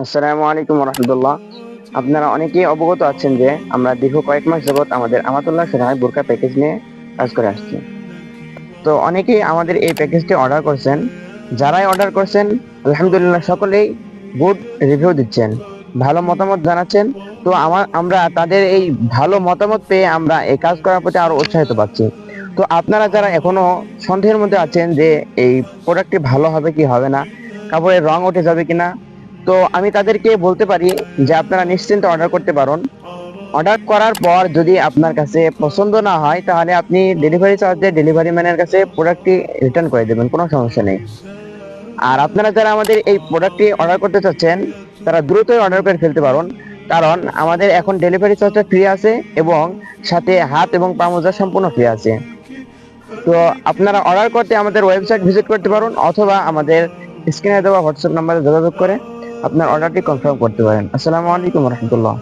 আসসালামু আলাইকুম রহমতুল্লাহ। আপনারা অনেকেই অবগত আছেন যে আমরা দীর্ঘ কয়েক মাস যাবত আমাদের আমাতুল্লাহ সোনায় বোরকা প্যাকেজ নিয়ে কাজ করে আসছি। তো অনেকেই আমাদের এই প্যাকেজটি অর্ডার করছেন। যারাই অর্ডার করছেন আলহামদুলিল্লাহ সকলেই গুড রিভিউ দিচ্ছেন, ভালো মতামত জানাচ্ছেন। তো আমরা তাদের এই ভালো মতামত পেয়ে আমরা এই কাজ করার প্রতি আরো উৎসাহিত পাচ্ছি। তো আপনারা যারা এখনো সন্দেহের মধ্যে আছেন যে এই প্রোডাক্টটি ভালো হবে কি হবে না, কাপড়ের রং উঠে যাবে কিনা, তো আমি তাদেরকে বলতে পারি যে আপনারা নিশ্চিন্তে অর্ডার করতে পারেন। অর্ডার করার পর যদি আপনার কাছে পছন্দ না হয় তাহলে আপনি ডেলিভারি চার্জে ডেলিভারি ম্যানের কাছে প্রোডাক্টটি রিটার্ন করে দেবেন, কোনো সমস্যা নেই। আর আপনারা যারা আমাদের এই প্রোডাক্টটি অর্ডার করতে চাচ্ছেন তারা দ্রুতই অর্ডার করে ফেলতে পারেন, কারণ আমাদের এখন ডেলিভারি চার্জটা ফ্রি আছে এবং সাথে হাত এবং পা মোজা সম্পূর্ণ ফ্রি আছে। তো আপনারা অর্ডার করতে আমাদের ওয়েবসাইট ভিজিট করতে পারেন অথবা আমাদের স্ক্রিনে দেওয়া হোয়াটসঅ্যাপ নাম্বারে যোগাযোগ করে আপনার অর্ডারটি কনফার্ম করতে পারেন। আসসালামু আলাইকুম রহমতুল্লাহ।